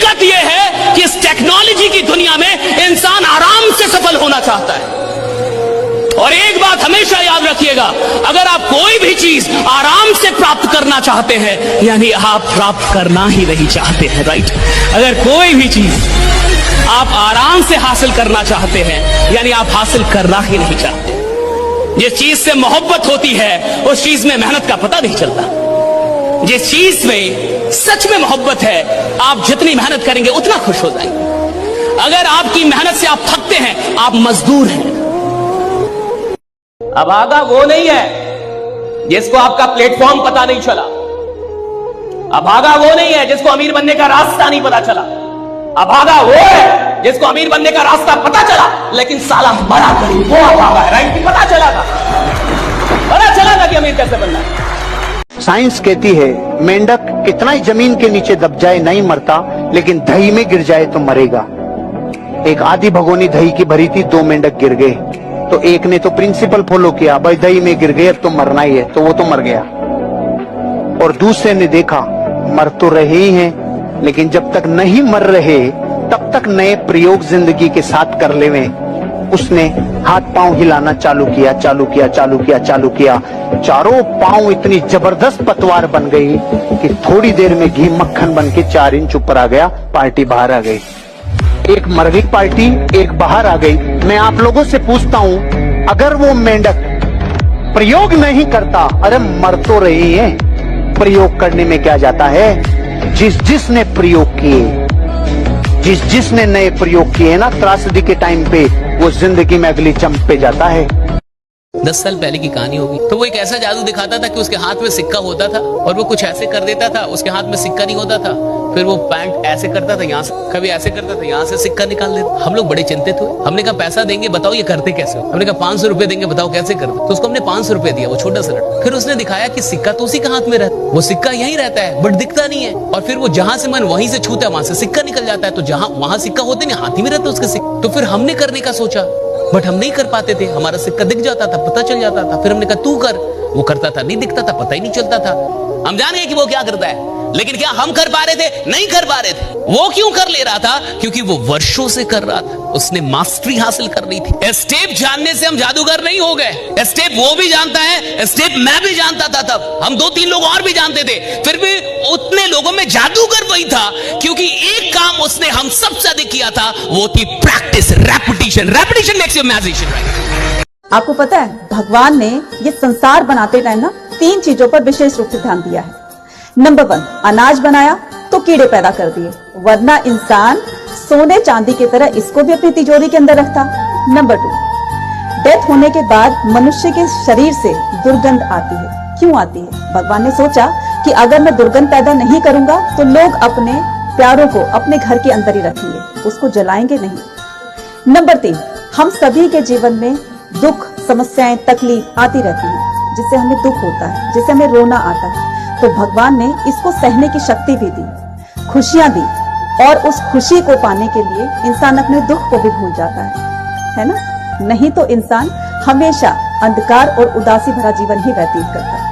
हकीकत यह है कि इस टेक्नोलॉजी की दुनिया में इंसान आराम से सफल होना चाहता है। और एक बात हमेशा याद रखिएगा, अगर आप कोई भी चीज आराम से प्राप्त करना चाहते हैं, यानी आप प्राप्त करना ही नहीं चाहते हैं, राइट। अगर कोई भी चीज आप आराम से हासिल करना चाहते हैं, यानी आप हासिल करना ही नहीं चाहते। जिस चीज से मोहब्बत होती है उस चीज में मेहनत का पता नहीं चलता। जिस चीज में सच में मोहब्बत है, आप जितनी मेहनत करेंगे उतना खुश हो जाएंगे। अगर आपकी मेहनत से आप थकते हैं, आप मजदूर हैं। अभागा वो नहीं है जिसको आपका प्लेटफॉर्म पता नहीं चला। अभागा वो नहीं है जिसको अमीर बनने का रास्ता नहीं पता चला। अभागा वो है जिसको अमीर बनने का रास्ता पता चला लेकिन साला मरा करी, वो अभागा है, राइट। पता चला था कि अमीर कैसे बनना है। साइंस कहती है मेंढक कितना ही जमीन के नीचे दब जाए नहीं मरता, लेकिन दही में गिर जाए तो मरेगा। एक आधी भगोनी दही की भरी थी, 2 मेंढक गिर गए, तो एक ने तो प्रिंसिपल फॉलो किया, भाई दही में गिर गए अब तो मरना ही है, तो वो तो मर गया। और दूसरे ने देखा मर तो रहे ही हैं, लेकिन जब तक नहीं मर रहे तब तक नए प्रयोग जिंदगी के साथ कर लेवे। उसने हाथ पांव हिलाना चालू किया, चारों पांव इतनी जबरदस्त पतवार बन गई कि थोड़ी देर में घी मक्खन बन के 4 इंच ऊपर आ गया, पार्टी बाहर आ गई। एक मर गई पार्टी, एक बाहर आ गई। मैं आप लोगों से पूछता हूं, अगर वो मेंढक प्रयोग नहीं करता, अरे मर तो रही है, प्रयोग करने में क्या जाता है। जिसने प्रयोग किए, जिसने नए प्रयोग किए ना त्रासदी के टाइम पे, वो जिंदगी में अगली चंप पे जाता है। 10 साल पहले की कहानी होगी। तो वो एक ऐसा जादू दिखाता था कि उसके हाथ में सिक्का होता था और वो कुछ ऐसे कर देता था, उसके हाथ में सिक्का नहीं होता था। फिर वो पैंट ऐसे करता था, यहाँ से कभी ऐसे करता था, यहाँ से सिक्का निकाल देता। हम लोग बड़े चिंतित हुए। हमने कहा पैसा देंगे, बताओ ये करते कैसे हो। हमने कहा 500 रुपए देंगे, बताओ कैसे करते। तो उसको हमने 500 रुपए दिया, वो छोटा सा लड़का। फिर उसने दिखाया कि सिक्का तो उसी के हाथ में रहता है, वो सिक्का यहीं रहता है बट दिखता नहीं है। और फिर वो जहां से मन वहीं से छूता है, वहां से सिक्का निकल जाता है। तो जहां वहां सिक्का होते नहीं, हाथ ही में रहता उसके सिक्का। तो फिर हमने करने का सोचा बट हम नहीं कर पाते थे, हमारा सिक्का दिख जाता था, पता चल जाता था। फिर हमने कहा तू कर, वो करता था, नहीं दिखता था, पता ही नहीं चलता था। हम जान गए कि वो क्या करता है, लेकिन क्या हम कर पा रहे थे? नहीं कर पा रहे थे। वो क्यों कर ले रहा था? क्योंकि वो वर्षों से कर रहा था, उसने मास्टरी हासिल कर ली थी। स्टेप जानने से हम जादूगर नहीं हो गए। स्टेप वो भी जानता है, स्टेप मैं भी जानता था, तब हम 2-3 लोग और भी जानते थे। फिर भी उतने लोगों में जादूगर वही था क्योंकि एक काम उसने हम सबसे अधिक किया था, वो थी practice, repetition. Repetition makes you magician. आपको पता है भगवान ने ये संसार बनाते टाइम ना 3 चीजों पर विशेष रूप से ध्यान दिया है। नंबर 1, अनाज बनाया तो कीड़े पैदा कर दिए, वरना इंसान सोने चांदी की तरह इसको भी अपनी तिजोरी के अंदर रखता। नंबर 2, डेथ होने के बाद मनुष्य के शरीर से दुर्गंध आती है। क्यों आती है? भगवान ने सोचा कि अगर मैं दुर्गंध पैदा नहीं करूंगा तो लोग अपने प्यारों को अपने घर के अंदर ही रखेंगे, उसको जलाएंगे नहीं। नंबर 3, हम सभी के जीवन में दुख, समस्याएं, तकलीफ आती रहती है, जिससे हमें दुख होता है, जिससे हमें रोना आता है। तो भगवान ने इसको सहने की शक्ति भी दी, खुशियां दी, और उस खुशी को पाने के लिए इंसान अपने दुख को भी भूल जाता है ना? नहीं तो इंसान हमेशा अंधकार और उदासी भरा जीवन ही व्यतीत करता है।